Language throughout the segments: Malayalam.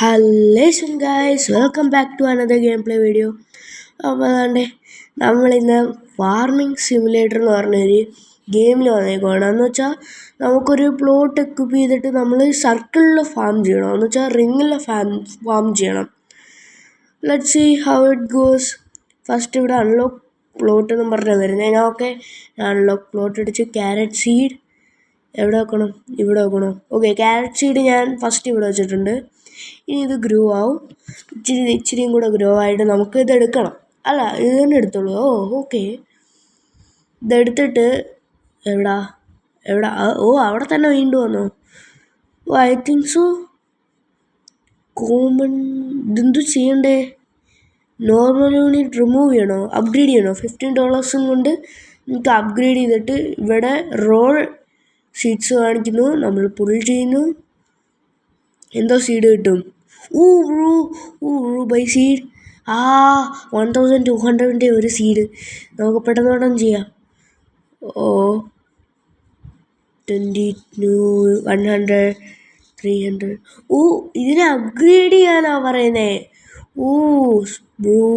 Hello guys, welcome back to another game play video. അപ്പോൾ അതാണ്ട് നമ്മളിന്ന് ഫാർമിംഗ് സിമുലേറ്റർ എന്ന് പറഞ്ഞൊരു ഗെയിമിൽ വന്നേക്കുവാണ്. എന്ന് വെച്ചാൽ നമുക്കൊരു പ്ലോട്ട് എക്വിപ്പ് ചെയ്തിട്ട് നമ്മൾ സർക്കിളിൽ ഫാം ചെയ്യണം, എന്ന് വെച്ചാൽ റിങ്ങിൽ ഫാം ചെയ്യണം. Let see how it goes. First ഇവിടെ അൺലോക്ക് പ്ലോട്ട് എന്നും പറഞ്ഞാൽ വരുന്നത്. ഞാൻ അൺലോക്ക് പ്ലോട്ട് അടിച്ച് ക്യാരറ്റ് സീഡ് എവിടെ വെക്കണം? ഇവിടെ വെക്കണം. ഓക്കെ, ക്യാരറ്റ് സീഡ് ഞാൻ ഫസ്റ്റ് ഇവിടെ വെച്ചിട്ടുണ്ട്. ഇനി ഇത് ഗ്രോ ആവും. ഇച്ചിരിയും കൂടെ ഗ്രോ ആയിട്ട് നമുക്ക് ഇതെടുക്കണം. അല്ല, ഇത് തന്നെ എടുത്തോളൂ. ഓക്കെ, ഇതെടുത്തിട്ട് എവിടാ അവിടെ തന്നെ വീണ്ടും വന്നോ? I think so. കോമൺ ഇതെന്തു ചെയ്യണ്ടേ? നോർമൽ യൂണിറ്റ് റിമൂവ് ചെയ്യണോ? അപ്ഗ്രേഡ് ചെയ്യണോ? $15 കൊണ്ട് നമുക്ക് അപ്ഗ്രേഡ് ചെയ്തിട്ട് ഇവിടെ റോൾ സീഡ്സ് കാണിക്കുന്നു. നമ്മൾ പുൾ ചെയ്യുന്നു. എന്തോ സീഡ് കിട്ടും. Bro bye seed. 1200 ഒരു സീഡ്. നമുക്ക് പെട്ടെന്ന് ചെയ്യാം. 22 100 300. ഇതിനെ അപ്ഗ്രേഡ് ചെയ്യാനാ പറയുന്നേ. ബ്രോ,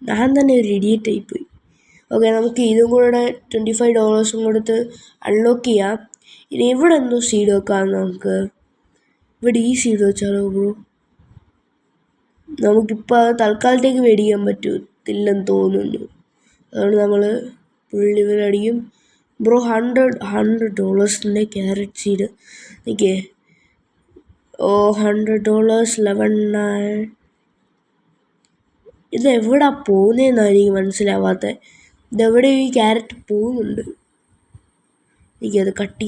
ഞാൻ തന്നെ ഒരു ഇഡിയറ്റ് ആയിപ്പോയി. ഓക്കെ, നമുക്ക് ഇതും കൂടെ $25 കൊടുത്ത് അൺലോക്ക് ചെയ്യാം. ഇനി ഇവിടെ എന്തോ സീഡ് വെക്കാം. നമുക്ക് ഇവിടെ ഈ സീഡ് വെച്ചാലോ ബ്രോ? നമുക്കിപ്പോൾ തൽക്കാലത്തേക്ക് മേടിക്കാൻ പറ്റത്തില്ലെന്ന് തോന്നുന്നു. അതുകൊണ്ട് നമ്മൾ പുള്ളിവരടിക്കും. Bro, $100 carrot seed. ഓക്കെ, $100 11. ഇതെവിടാ പോകുന്നതെന്നാണ് എനിക്ക് മനസ്സിലാവാത്തത്. ഇതെവിടെ ഈ ക്യാരറ്റ് പോകുന്നുണ്ട്? എനിക്കത് കട്ട്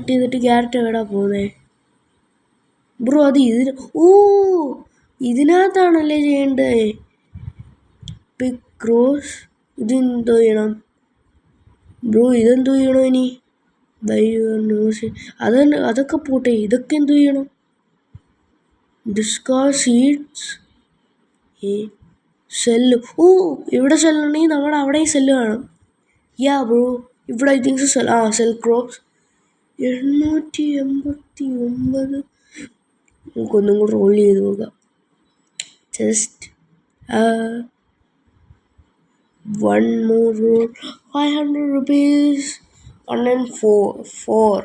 ചെയ്തിട്ട് ക്യാരറ്റ് എവിടാ പോകുന്നത് ബ്രോ? അത് ഇതിനകത്താണല്ലേ ചെയ്യേണ്ടത്. പിക്ക് റോസ്. ഇതെന്തോ ചെയ്യണം ബ്രോ? ഇതെന്തോ ചെയ്യണം ഇനി? അതൊക്കെ പോട്ടെ, ഇതൊക്കെ എന്തോ ചെയ്യണം? Discard seeds. സെല്ല്. ഇവിടെ സെല്ലുണ്ടെങ്കിൽ നമ്മുടെ അവിടെയും സെല്ല് കാണും. ബ്രോ, ഇവിടെ ഐ തിങ്ക് സെൽ ക്രോപ്സ്. 889. നമുക്കൊന്നും കൂടെ റോൾ ചെയ്ത് നോക്കാം. Just one more roll. $500. 104.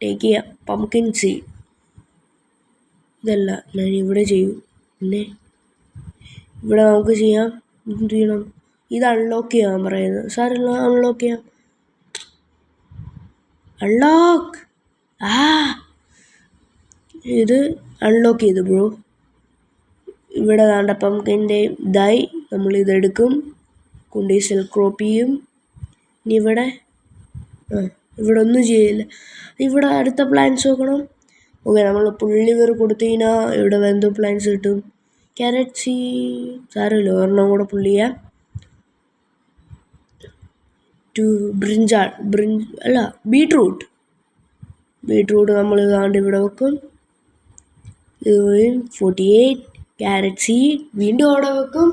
Take ചെയ്യാം. Pumpkin seed. ഇതല്ല, ഞാൻ ഇവിടെ ചെയ്യൂ. പിന്നെ ഇവിടെ നമുക്ക് ചെയ്യാം. എന്ത് ചെയ്യണം? ഇത് അൺലോക്ക് ചെയ്യാൻ പറയുന്നത്. സാറല്ല, അൺലോക്ക് ചെയ്യാം. അൺലോക്ക്. ഇത് അൺലോക്ക് ചെയ്തു ബ്രോ. ഇവിടെ വേണ്ട പംകിൻ്റെ ഇതായി. നമ്മളിതെടുക്കും, കൊണ്ടുപോയി സെൽ ക്രോപ്പ് ചെയ്യും. ഇനി ഇവിടെ ഒന്നും ചെയ്യില്ല. ഇവിടെ അടുത്ത പ്ലാന്റ്സ് നോക്കണം. ഓക്കെ, നമ്മൾ പുള്ളിവർ കൊടുത്തു കഴിഞ്ഞാൽ ഇവിടെ എന്തോ പ്ലാന്റ്സ് കിട്ടും. ക്യാരറ്റ് സീഡ് സാരമില്ല, ഒരെണ്ണം കൂടെ പുള്ളി ചെയ്യാം. ബീട്രൂട്ട് നമ്മൾ ഇതാണ്ട് ഇവിടെ വെക്കും. 48 ക്യാരറ്റ് സീഡ് വീണ്ടും അവിടെ വെക്കും.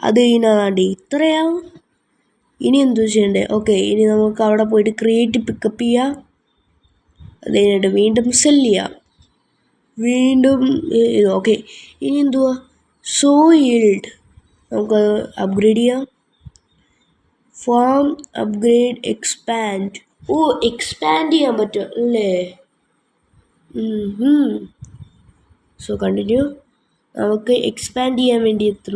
അത് കഴിഞ്ഞാണ്ട് ഇത്രയാവും. ഇനി എന്തോ ചെയ്യണ്ടേ? ഓക്കെ, ഇനി നമുക്ക് അവിടെ പോയിട്ട് ക്രിയേറ്റ് പിക്കപ്പ് ചെയ്യാം. അത് കഴിഞ്ഞിട്ട് വീണ്ടും സെല്ല് ചെയ്യാം. വീണ്ടും ഓക്കെ, ഇനി എന്തുവാ? സോയിൽഡ്. നമുക്ക് അപ്ഗ്രേഡ് ചെയ്യാം. Farm upgrade expand. എക്സ്പാൻഡ് ചെയ്യാൻ പറ്റും അല്ലേ? So continue. നമുക്ക് എക്സ്പാൻഡ് ചെയ്യാൻ വേണ്ടി എത്ര?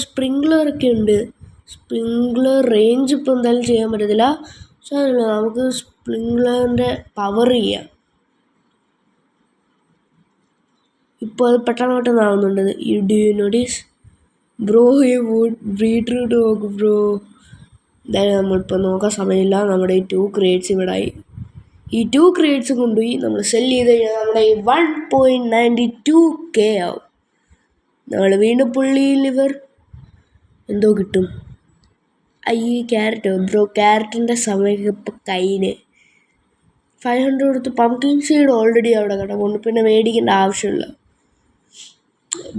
സ്പ്രിംഗ്ലറൊക്കെ ഉണ്ട്. സ്പ്രിംഗ്ലർ റേഞ്ച് ഇപ്പോൾ എന്തായാലും ചെയ്യാൻ പറ്റത്തില്ല. നമുക്ക് സ്പ്രിംഗ്ലറിൻ്റെ പവർ ചെയ്യാം. ഇപ്പോൾ അത് പെട്ടെന്നാവുന്നുണ്ട്. Do you notice bro? Beetroot നോക്കും ബ്രോ. എന്തായാലും നമ്മളിപ്പോൾ നോക്കാൻ സമയമില്ല. നമ്മുടെ ഈ 2 ക്രേറ്റ്സ് ഇവിടെ ആയി. ഈ 2 ക്രേറ്റ്സ് കൊണ്ടുപോയി നമ്മൾ സെല്ല് ചെയ്ത് കഴിഞ്ഞാൽ നമ്മുടെ ഈ 1.92K ആവും. നമ്മൾ വീണ്ടും പുള്ളി ലിവർ എന്തോ കിട്ടും. Carrot bro. ക്യാരറ്റിൻ്റെ സമയം ഇപ്പോൾ കയ്യിന് 500 കൊടുത്ത്. പംകിൻ സീഡ് ഓൾറെഡി അവിടെ കിടപ്പുണ്ട്, പിന്നെ മേടിക്കേണ്ട ആവശ്യമില്ല.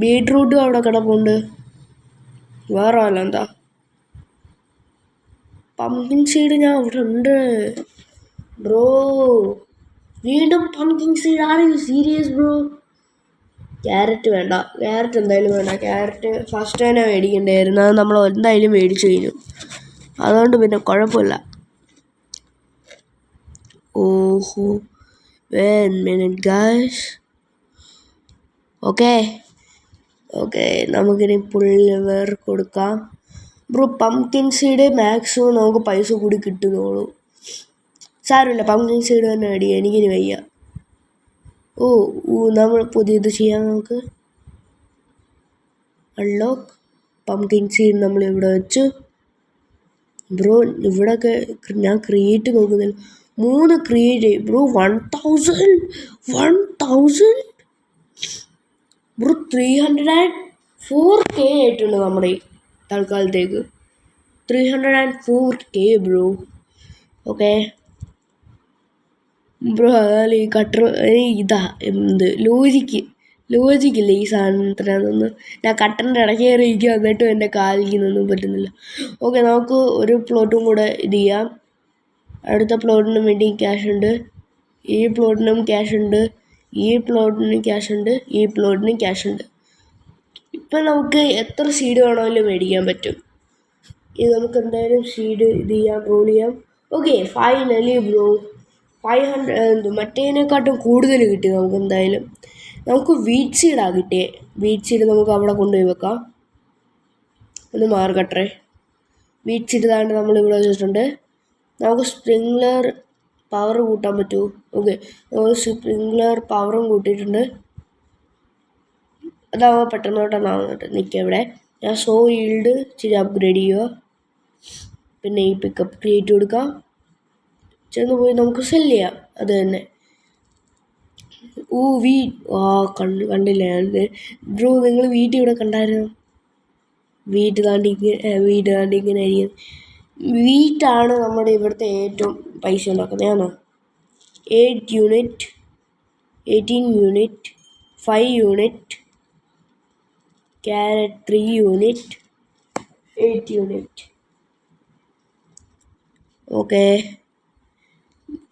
ബീട്രൂട്ടും അവിടെ കിടപ്പുണ്ട്. വേറെ വല്ല എന്താ? പംകിൻ സീഡ് ഞാൻ അവിടെ ഉണ്ട്. ബ്രോ വീണ്ടും pumpkin seed. Are you serious bro? Carrot വേണ്ട, ക്യാരറ്റ് എന്തായാലും വേണ്ട. ക്യാരറ്റ് ഫസ്റ്റ് തന്നെ മേടിക്കണ്ടായിരുന്നു, അത് നമ്മൾ എന്തായാലും മേടിച്ചു കഴിഞ്ഞു, അതുകൊണ്ട് പിന്നെ കുഴപ്പമില്ല. ഓഹോ, wait a minute guys. Okay നമുക്കിനി പുള്ളിവർ കൊടുക്കാം. ബ്രോ പംകിൻ സീഡ് മാക്സിമം നമുക്ക് പൈസ കൂടി കിട്ടുന്നുള്ളൂ. സാരമില്ല, പംകിൻ സീഡ് തന്നെ മേടിക്കുക, എനിക്കിനി വയ്യ. നമ്മൾ പുതിയത് ചെയ്യാം. നമുക്ക് അൺലോക്ക് പംകിൻ സീഡ് നമ്മൾ ഇവിടെ വെച്ചു. ബ്രോ ഇവിടെയൊക്കെ ഞാൻ ക്രിയേറ്റ് നോക്കുന്നില്ല. 3 ക്രിയേറ്റ് ബ്രോ. 1000 ബ്രോ. 304K ആയിട്ടുണ്ട് നമ്മുടെ തൽക്കാലത്തേക്ക്. 304K bro. ഓക്കെ ബ്രോ, അതായത് ഈ കട്ടർ ഇതാ ലോജിക്കില്ല ഈ സാധനത്തിനൊന്ന്. ഞാൻ കട്ടറിൻ്റെ ഇടയ്ക്ക് കയറിയിരിക്കുക, എന്നിട്ടും എൻ്റെ കാലിനൊന്നും പറ്റുന്നില്ല. ഓക്കെ, നമുക്ക് ഒരു പ്ലോട്ടും കൂടെ ഇത് ചെയ്യാം. അടുത്ത പ്ലോട്ടിനും വേണ്ടി ക്യാഷ് ഉണ്ട്, ഈ പ്ലോട്ടിനും ക്യാഷ് ഉണ്ട്, ഈ പ്ലോട്ടിനും ക്യാഷ് ഉണ്ട്, ഈ പ്ലോട്ടിനും ക്യാഷ് ഉണ്ട്. ഇപ്പം നമുക്ക് എത്ര സീഡ് വേണമെങ്കിലും മേടിക്കാൻ പറ്റും. ഇത് നമുക്ക് എന്തായാലും സീഡ് ഇത് ചെയ്യാം, റോൾ ചെയ്യാം. ഓക്കെ ഫൈനലി ബ്രോ 500 മറ്റേതിനെക്കാട്ടും കൂടുതൽ കിട്ടി നമുക്ക്. എന്തായാലും നമുക്ക് വീറ്റ് സീഡാണ് കിട്ടിയേ. വീറ്റ് സീഡ് നമുക്ക് അവിടെ കൊണ്ടുപോയി വെക്കാം. ഒന്ന് മാർക്കട്ടെ. വീറ്റ് സീഡ് താണ്ട് നമ്മളിവിടെ വെച്ചിട്ടുണ്ട്. നമുക്ക് സ്പ്രിംഗ്ലർ പവർ കൂട്ടാൻ പറ്റുമോ? ഓക്കെ, നമുക്ക് സ്പ്രിംഗ്ലർ പവറും കൂട്ടിയിട്ടുണ്ട്. അതാവുമ്പോൾ പെട്ടെന്നോട്ടെന്നാവുന്നുണ്ട്. നിൽക്കുക ഇവിടെ. ഞാൻ സോ ഈൽഡ് ഇച്ചിരി അപ്ഗ്രേഡ് ചെയ്യുക. പിന്നെ ഈ പിക്കപ്പ് ക്രിയേറ്റ് കൊടുക്കാം. ചെന്ന് പോയി നമുക്ക് സെല് ചെയ്യാം. അത് തന്നെ. കണ്ടില്ല ഞാൻ ബ്രോ. നിങ്ങൾ വീട്ടിൽ ഇവിടെ കണ്ടായിരുന്നു? വീട്ട് താണ്ടിങ്ങനെ ആയിരിക്കും. വീറ്റാണ് നമ്മുടെ ഇവിടുത്തെ ഏറ്റവും പൈസ ഉണ്ടാക്കുന്നത്. ആണോ 8 unit, 18 unit, 5 unit, carrot 3 unit, 8 unit. Okay,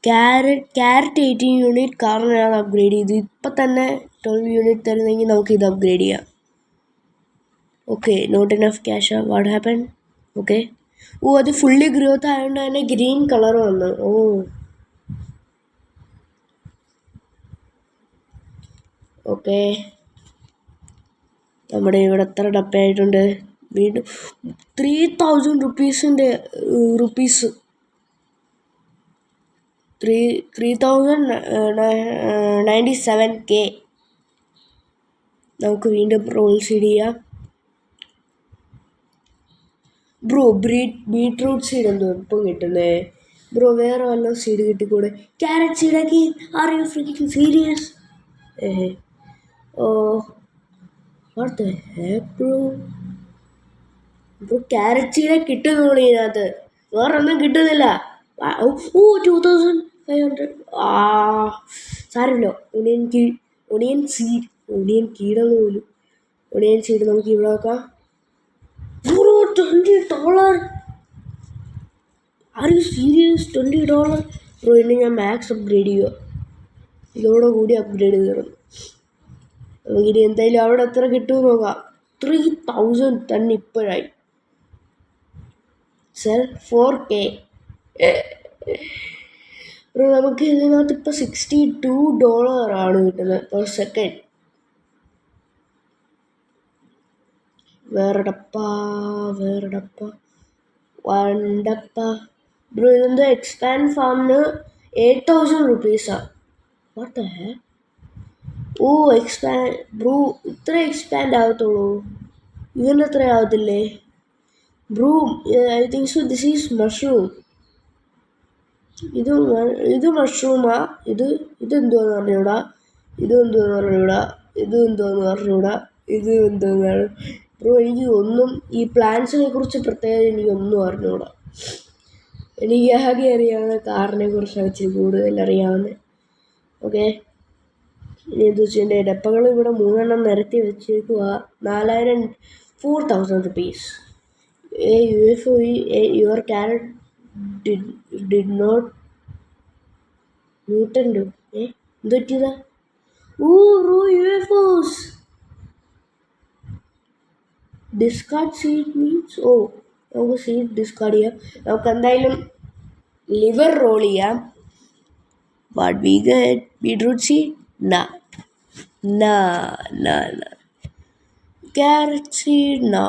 carrot 18 unit. കാരണം ഞാൻ അപ്ഗ്രേഡ് ചെയ്തു. ഇപ്പം തന്നെ 12 യൂണിറ്റ് തരുന്നെങ്കിൽ നമുക്ക് ഇത് അപ്ഗ്രേഡ് ചെയ്യാം. Okay, not enough cash. What happen? Okay, അത് ഫുള്ളി ഗ്രോത്ത് ആയതുകൊണ്ട് തന്നെ ഗ്രീൻ കളർ വന്നു. ഓക്കെ, നമ്മുടെ ഇവിടെ എത്ര ഡപ്പയായിട്ടുണ്ട്? വീണ്ടും 3000 റുപ്പീസ് 3097K. നമുക്ക് വീണ്ടും റോൾ സീഡ് ചെയ്യാം. ബ്രോ ബീട്രൂട്ട് സീഡ് എന്തോ ഇപ്പം കിട്ടുന്നേ ബ്രോ. വേറെ വല്ല സീഡ് കിട്ടിക്കൂടെ? ക്യാരറ്റ് സീഡാക്കി. Are you freaking serious? What the heck bro? Carrot സീഡേ കിട്ടുന്നുള്ളൂ ഇതിനകത്ത്, വേറെ ഒന്നും കിട്ടുന്നില്ല. 2500. സാരമില്ല. ഒണിയൻ കീടെന്ന് പോലും. ഒണിയൻ സീഡ് നമുക്ക് ഇവിടെ വെക്കാം. $20. Are you serious? $20 ബ്രോ. ഇനി ഞാൻ മാക്സ് അപ്ഗ്രേഡ് ചെയ്യുക. ഇതോടെ കൂടി അപ്ഗ്രേഡ് കയറും. നമുക്കിനി എന്തായാലും അവിടെ എത്ര കിട്ടുമെന്ന് നോക്കാം. 3000 തന്നെ ഇപ്പോഴായി. Cell 4K bro. നമുക്ക് ഇതിനകത്ത് ഇപ്പോൾ $62 ആണ് കിട്ടുന്നത് പെർ സെക്കൻഡ്. വേറെ ഡപ്പ ബ്രോ. ഇതെന്താ എക്സ്പാൻഡ് ഫാമിന് 8000 റുപ്പീസാണ്. What the heck? Expand bro. ഇത്ര എക്സ്പാൻഡ് ആകത്തുള്ളൂ? ഇതിൻ്റെ അത്ര ആകത്തില്ലേ bro? I think so this is mushroom. ഇത് മഷ്റൂമാ? ഇതെന്തോന്ന് പറഞ്ഞൂടാ. ബ്രോ എനിക്ക് ഒന്നും ഈ പ്ലാന്റ്സിനെ കുറിച്ച് പ്രത്യേകം എനിക്കൊന്നും അറിഞ്ഞൂടാ. എനിക്ക് ആകെ അറിയാവുന്ന കാറിനെ കുറിച്ചാണ് ഇച്ചിരി കൂടുതൽ അറിയാവുന്നത്. ഓക്കെ, ഇനി എന്ത് വെച്ചാൽ ഡപ്പകൾ ഇവിടെ 3 നിരത്തി വെച്ചേക്കുക. 4000 rupees. UFO your carrot did not ന്യൂട്ടൻ്റെ എന്ത് പറ്റിയതാ? Oh bro UFOs. Discard seed means നമുക്ക് സീറ്റ് ഡിസ്കാർഡ് ചെയ്യാം. നമുക്ക് എന്തായാലും ലിവർ റോൾ ചെയ്യാം. What we get? Beetroot seed? നാ നാ നാ നാ. Carrot seed? നാ.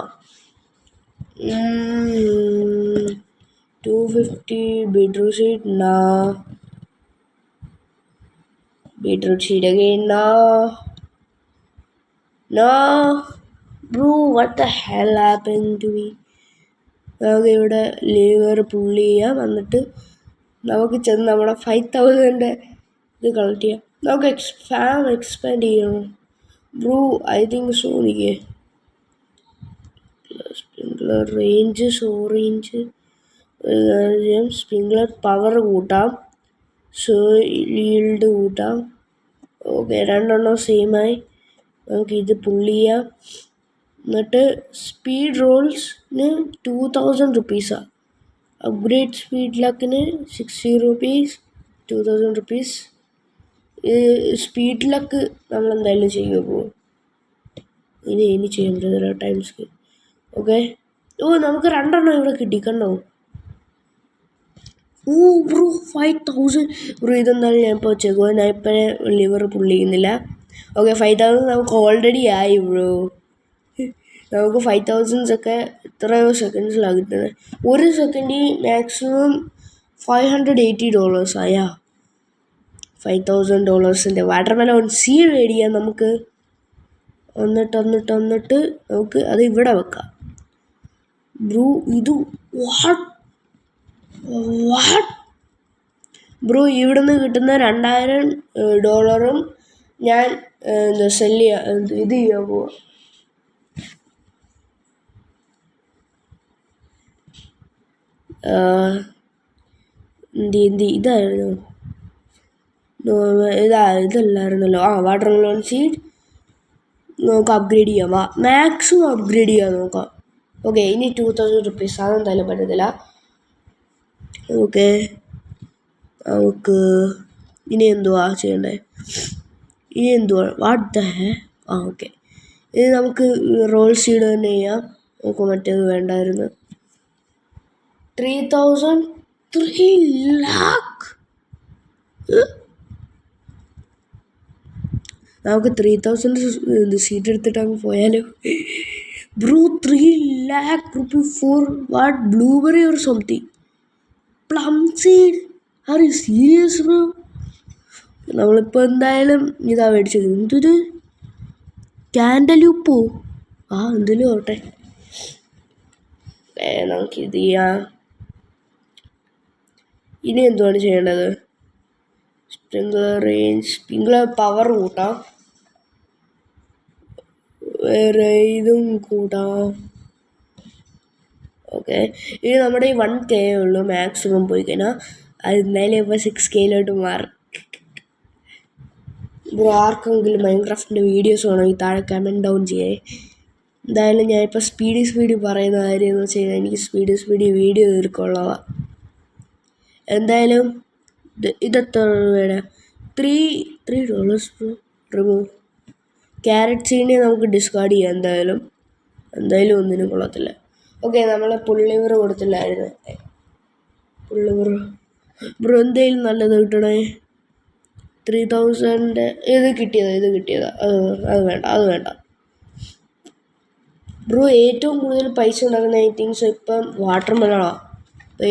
250 beetroot seed? Nah. Beetroot seed again? Nah. Nah. Bro, what the hell happened to me? നമുക്ക് ഇവിടെ ലിവർ പുള്ളി ചെയ്യാം. എന്നിട്ട് നമുക്ക് ചെന്ന് നമ്മുടെ 5000 ഇത് കളക്ട് ചെയ്യാം. നമുക്ക് ഫാം എക്സ്പാൻഡ് ചെയ്യണം. Bro I think so. എനിക്ക് sprinkler range orange sprinkler power കൂട്ടാം. ഈൽഡ് കൂട്ടാം. ഓക്കെ, രണ്ടെണ്ണം സെയിമായി. നമുക്ക് ഇത് പുള്ളി ചെയ്യാം. എന്നിട്ട് സ്പീഡ് റോൾസിന് 2000 റുപ്പീസാണ്. അപ്ഗ്രേഡ് സ്പീഡ് ലക്കിന് 60 റുപ്പീസ്, 2000 റുപ്പീസ്. സ്പീഡ് ലക്ക് നമ്മളെന്തായാലും ചെയ്യുമോ? ഇനി ചെയ്യാൻ പറ്റുന്ന ടൈംസ്. ഓക്കെ. നമുക്ക് രണ്ടെണ്ണം ഇവിടെ കിട്ടി, കണ്ടോ? ബ്രോ 5000. ബ്രോ ഇതെന്തായാലും ഞാൻ ഇപ്പോൾ വെച്ചേക്കോ. ഞാൻ ഇപ്പോഴേ ലിവർ പുള്ളിക്കുന്നില്ല. ഓക്കെ, 5000 നമുക്ക് ഓൾറെഡി ആയി ബ്രോ. നമുക്ക് 5000 ഒക്കെ എത്രയോ സെക്കൻഡ്സിലാണ് കിട്ടുന്നത്. ഒരു സെക്കൻഡിൽ മാക്സിമം $580 ആയാ. $5000 വാട്ടർമെലോൺ സീഡ് മേടിക്കാം നമുക്ക്. എന്നിട്ട് നമുക്ക് അത് ഇവിടെ വെക്കാം. ബ്രോ ഇത് വാട്ട് ബ്രോ, ഇവിടുന്ന് കിട്ടുന്ന $2000 ഞാൻ സെല്ല് ഇത് ചെയ്യാൻ പോവാ. ഇതായിരുന്നു ഇതല്ലായിരുന്നല്ലോ. വാട്ടർമെലോൺ സീഡ് നമുക്ക് അപ്ഗ്രേഡ് ചെയ്യാം. മാക്സിമം അപ്ഗ്രേഡ് ചെയ്യാൻ നോക്കാം. ഓക്കെ, ഇനി 2000 റുപ്പീസ് അതെന്തായാലും പറ്റത്തില്ല. ഓക്കെ, നമുക്ക് ഇനി എന്തുവാ ചെയ്യണ്ടേ? What the he? ഓക്കെ, ഇനി നമുക്ക് റോൾ സീഡ് തന്നെ ചെയ്യാം. നമുക്ക് മറ്റേത് വേണ്ടായിരുന്നു. 3 lakh. നമുക്ക് 3000 സീറ്റ് എടുത്തിട്ട് അങ്ങ് പോയാലോ? Bro 3 lakh rupee for what? Blueberry or something? Plum seed? Are you serious bro? നമ്മളിപ്പോൾ എന്തായാലും ഇതാ മേടിച്ചത്. എന്തൊരു ക്യാൻഡലൂപ്പോ? എന്തെങ്കിലും ആവട്ടെ. നമുക്കിത് ചെയ്യാം. ഇനി എന്തുവാണ് ചെയ്യേണ്ടത്? സ്പ്രിംഗ്ലർ പവർ കൂട്ടാം. വേറെ ഇതും കൂട്ടാം. ഓക്കെ, ഇനി നമ്മുടെ ഈ 1K ഉള്ളൂ മാക്സിമം പോയി കഴിഞ്ഞാൽ. അത് എന്തായാലും ഇപ്പോൾ 6Kയിലോട്ട് മാറും. ബ്രോ ആർക്കെങ്കിലും മൈൻക്രാഫ്റ്റിൻ്റെ വീഡിയോസ് വേണമെങ്കിൽ താഴെ കമൻറ്റ് ഡൗൺ ചെയ്യേ. എന്തായാലും ഞാനിപ്പോൾ സ്പീഡി പറയുന്ന കാര്യം എന്ന് വെച്ച് കഴിഞ്ഞാൽ എനിക്ക് സ്പീഡി വീഡിയോ തീർക്കുള്ളതാണ്. എന്തായാലും ഇതെത്ര രൂപയുടെ? $3 റിമൂവ്. ക്യാരറ്റ് സീഡിനെ നമുക്ക് ഡിസ്കാർഡ് ചെയ്യാം. എന്തായാലും ഒന്നിനും കൊള്ളത്തില്ല. ഓക്കെ, നമ്മൾ പുള്ളിവർ കൊടുത്തില്ലായിരുന്നു. പുള്ളിവർ ബ്രോ എന്തായാലും നല്ലത് കിട്ടണേ. 3000 ഇത് കിട്ടിയതാ. അത് വേണ്ട ബ്രോ. ഏറ്റവും കൂടുതൽ പൈസ ഉണ്ടാക്കുന്ന ഐ തിങ്ക്സ് ഇപ്പം വാട്ടർമെലണാണ്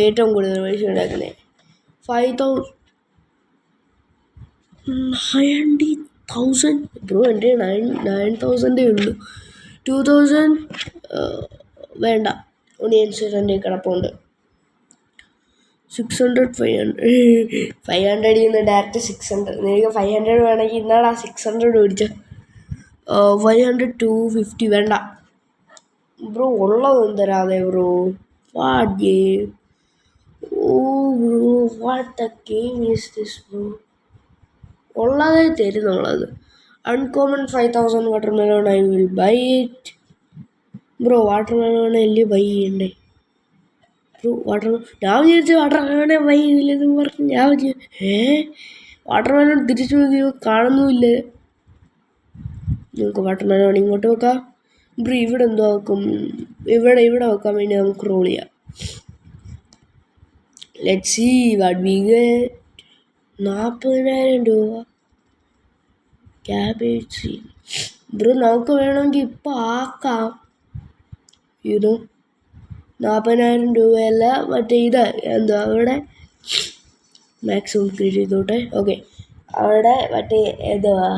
ഏറ്റവും കൂടുതൽ പൈസ ഉണ്ടാക്കുന്നത്. 90,000 ബ്രോ. എൻ്റെ 9,000 ഉള്ളൂ. 2,000 വേണ്ട. ഒനിയൻസ് എൻ്റെ കിടപ്പുണ്ട്. 600 500 ഡയറക്റ്റ് 600. നിനക്ക് 500 വേണമെങ്കിൽ ഇന്നാടാ 600 മേടിച്ചോ. 500 250 വേണ്ട ബ്രോ. ഉള്ളതൊന്നും തരാതെ bro. What game? Bro what the game is this bro? ഉള്ളതേ തരുന്നുള്ളത്. Uncommon 5000 watermelon. I will buy it bro. Watermelon അല്ലേ ബൈ ചെയ്യണ്ടേ ബ്രോ? ഞാൻ വിചാരിച്ചു വാട്ടർമെലോണെ ബൈ ചെയ്തില്ലെന്ന് പറഞ്ഞു. ഞാൻ വാട്ടർമെലൺ തിരിച്ചു നോക്കിയോ കാണുന്നുമില്ലേ? നമുക്ക് വാട്ടർമെലൺ ഇങ്ങോട്ട് വെക്കാം. ബ്രോ ഇവിടെ എന്തോ വെക്കും? ഇവിടെ വെക്കാൻ വേണ്ടി നമുക്ക് റോൾ ചെയ്യാം. Let's see what we get. 40,000 രൂപ ക്യാബേജ് സീഡ്. ബ്രോ നമുക്ക് വേണമെങ്കിൽ ഇപ്പം ആക്കാം. ഇതോ 40,000 രൂപയല്ല, മറ്റേ ഇത് എന്താ അവിടെ മാക്സിമം ക്രിയേറ്റ് ചെയ്തോട്ടെ. ഓക്കെ, അവിടെ മറ്റേ എന്തുവാ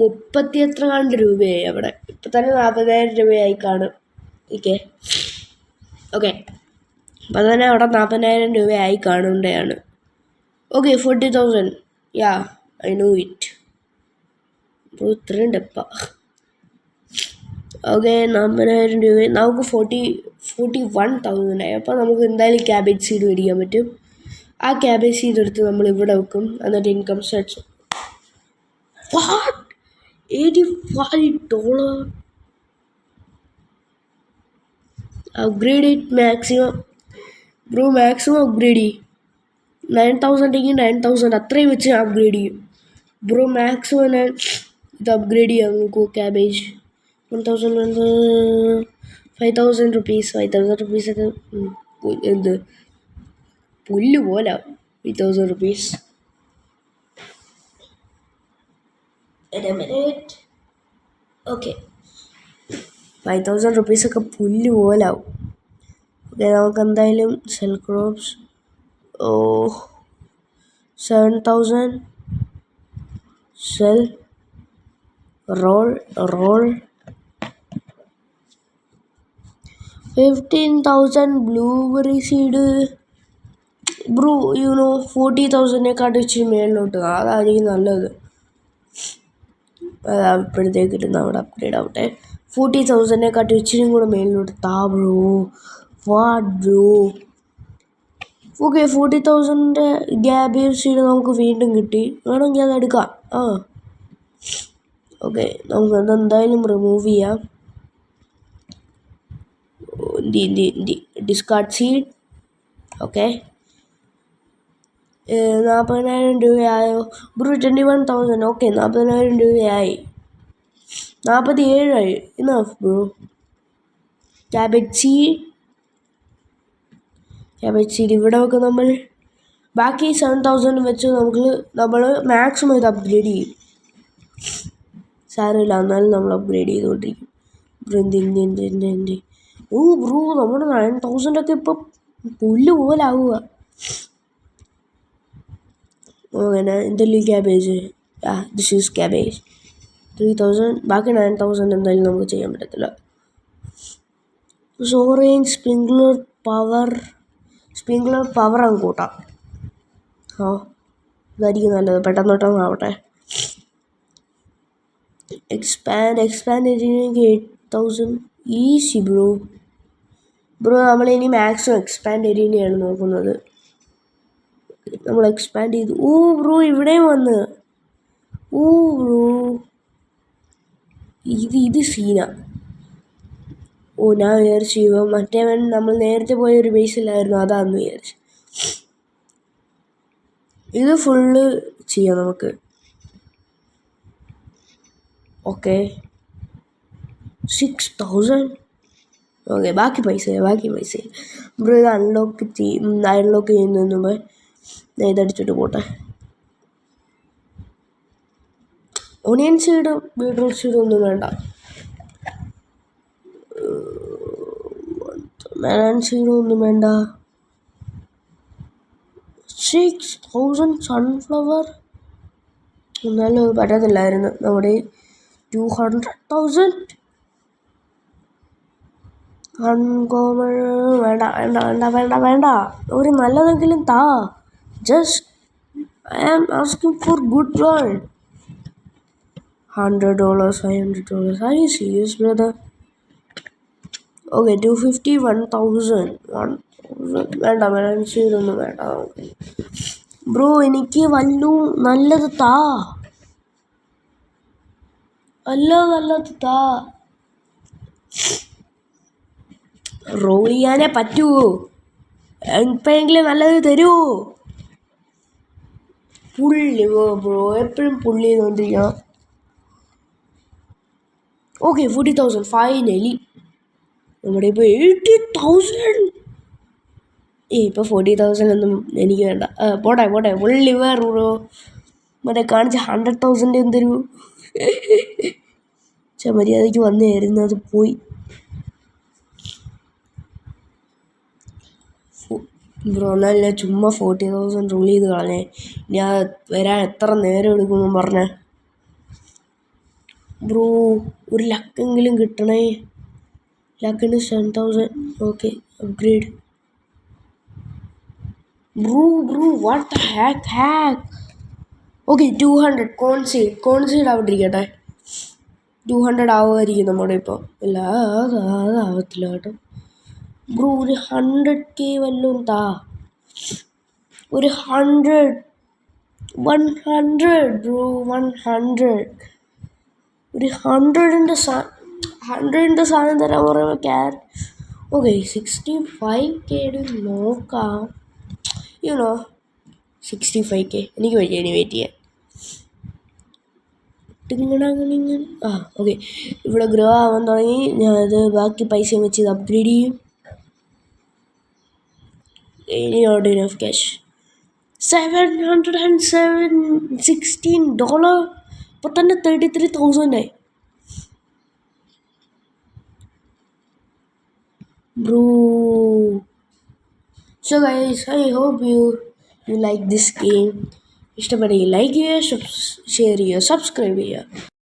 30 എത്ര കണ്ട് രൂപയായി അവിടെ. ഇപ്പം തന്നെ 40,000 രൂപയായി കാണും. ഓക്കെ ഓക്കെ, അപ്പം തന്നെ അവിടെ 40,000 രൂപയായി കാണുകയാണ്. Okay, 40,000. Yeah, I know it. അപ്പോൾ ഇത്രയും ഡെപ്പ. ഓക്കെ, 40,000 രൂപ നമുക്ക് 41,000 ആയി. അപ്പോൾ നമുക്ക് എന്തായാലും ക്യാബേജ് സീഡ് മേടിക്കാൻ പറ്റും. ആ ക്യാബേജ് സീഡ് എടുത്ത് നമ്മൾ ഇവിടെ വെക്കും. എന്നിട്ട് income starts. What, $85? Upgrade it maximum. Bro maximum upgrade ചെയ്യും. 9,000 എങ്കിൽ 9,000 അത്രയും വെച്ച് അപ്ഗ്രേഡ് ചെയ്യും. ബ്രോ മാക്സിമം ഞാൻ ഇത് അപ്ഗ്രേഡ് ചെയ്യാം. നോക്കൂ, ക്യാബേജ് 1,000 5,000 റുപ്പീസ്. 5,000 റുപ്പീസ് ഒക്കെ എന്ത് പുല്ല് പോലെ. 5,000 റുപ്പീസ്. ഓക്കെ, 5,000 റുപ്പീസ് ഒക്കെ പുല്ല് പോലാവും. ഓക്കെ, നമുക്ക് എന്തായാലും sell crops 7,000 sell roll 15,000 blueberry seed. Bro 40,000 ഇച്ചിരി മേളിലോട്ട് അതായിരിക്കും നല്ലത്. അപ്പോഴത്തേക്ക് ഇടുന്ന അവിടെ അപ്ഗ്രേഡ് ആവട്ടെ. 40,000 ഇച്ചിരിയും കൂടെ മേളിലോട്ട് താ bro. What bro. Okay, 40,000 cabbage seed നമുക്ക് വീണ്ടും കിട്ടി. വേണമെങ്കിൽ അത് എടുക്കാം. ഓക്കെ, നമുക്ക് അതെന്തായാലും റിമൂവ് ചെയ്യാം. Discard seed. ഓക്കെ, 40,000 രൂപയായോ ബ്രോ? 21,000. ഓക്കെ, 40,000 രൂപയായി. 47,000 ഇനഫ് ബ്രോ. ക്യാബേജ് സീഡ് ഇവിടെ വെക്കും നമ്മൾ. ബാക്കി 7,000 വെച്ച് നമ്മൾ മാക്സിമം ഇത് അപ്ഗ്രേഡ് ചെയ്യും. സാരമില്ല, എന്നാലും നമ്മൾ അപ്ഗ്രേഡ് ചെയ്തുകൊണ്ടിരിക്കും. ബ്രോ നമ്മുടെ 9,000 ഒക്കെ ഇപ്പം പുല്ല് പോലാവുക. അങ്ങനെ എന്തെങ്കിലും ക്യാബേജ്. This is cabbage. 3,000. ബാക്കി 9,000 എന്തായാലും നമുക്ക് ചെയ്യാൻ പറ്റത്തില്ല. സോറേഞ്ച് സ്പ്രിങ്ക്ലർ പവർ അങ്ങ് കൂട്ടാം. ഇതായിരിക്കും നല്ലത്. പെട്ടെന്ന് ആവട്ടെ. Expand 8,000 easy bro. നമ്മളിനി മാക്സിമം എക്സ്പാൻഡ് ഏരിയയാണ് നോക്കുന്നത്. നമ്മൾ എക്സ്പാൻഡ് ചെയ്തു. ബ്രോ ഇവിടെയും വന്ന്. ബ്രോ ഇത് സീന. ഞാൻ വിചാരിച്ചു മറ്റേവൻ നമ്മൾ നേരത്തെ പോയ ഒരു ബേസിലായിരുന്നു, അതാന്ന് വിചാരിച്ചു. ഇത് ഫുള്ള് ചെയ്യാം നമുക്ക്. ഓക്കെ, 6,000. ഓക്കെ, ബാക്കി പൈസ ബ്രോ ഇത് അൺലോക്ക് ചെയ്യുന്നതിന് മുമ്പ് ഇതടിച്ചിട്ട് പോട്ടെ. ഓണിയൻ സീഡ് ബീട്രൂട്ട് സീഡ് ഒന്നും വേണ്ട. മെലൺ സീഡ് ഒന്നും വേണ്ട. 6,000 സൺഫ്ലവർ എന്നാലും പറ്റത്തില്ലായിരുന്നു. നമ്മുടെ 200,000 അൺകോമൺ വേണ്ട. ഒരു നല്ലതെങ്കിലും താ. Just I am asking for good world. $100, $500. Are you serious, brother? Okay, 250, 1,000. വേണ്ട, മെലൻസീഡൊന്നും വേണ്ട. ബ്രോ എനിക്ക് നല്ലത് താ. നല്ലത് താ. റോൾ ചെയ്യാനേ പറ്റുമോ? എപ്പോഴെങ്കിലും നല്ലത് തരുമോ? പുള്ളി ബ്രോ എപ്പോഴും പുള്ളി ചെയ്തുകൊണ്ടിരിക്കണം. Okay 40,000 finally. നമ്മുടെ ഇപ്പോൾ 80,000. ഇപ്പോൾ 40,000 ഒന്നും എനിക്ക് വേണ്ട. പോട്ടെ ഫുൾ ലിവർ ബ്രോ. മറ്റേ കാണിച്ച 100,000 എന്തൊരു മര്യാദയ്ക്ക് വന്നായിരുന്നു, അത് പോയി. ബ്രോ എന്നല്ല ചുമ്മാ 40,000 റൂൾ ചെയ്ത് കളഞ്ഞേ. ഞാൻ വരാൻ എത്ര നേരം എടുക്കുമെന്നും പറഞ്ഞേ. ബ്രോ ഒരു ലക്കെങ്കിലും കിട്ടണേ. ലക്കിന് 10,000. Okay upgrade. Bro what the hack. Okay 200 കോൺസീഡ് അവിടെ ഇരിക്കട്ടെ. 200 ആവുമായിരിക്കും നമ്മുടെ ഇപ്പോൾ. ഇല്ല അതാവത്തില്ല കേട്ടോ ബ്രോ. ഒരു 100K വല്ലതും താ. ഒരു 100 ബ്രോ. 100 ഒരു 100ൻ്റെ സാധനം തരാൻ പറയുമ്പോൾ ഓക്കെ 65K നോക്കാം. 65K എനിക്ക് വയ്യ ഇനി വെയിറ്റ് ചെയ്യാൻ. ഓക്കെ ഇവിടെ ഗ്രോ ആവാൻ തുടങ്ങി. ഞാനത് ബാക്കി പൈസയും വെച്ച് ഇത് അപ്ഗ്രേഡ് ചെയ്യും. ഇനി നോട്ട് ഇനഫ് ക്യാഷ്. $716. ഇപ്പോൾ തന്നെ 33,000 ആയി bro. So guys, I hope you like this game. ഇഷ്ടപ്പെടുകയും ലൈക്ക് ചെയ്യുക, ഷെയർ ചെയ്യുക, സബ്സ്ക്രൈബ് ചെയ്യുക.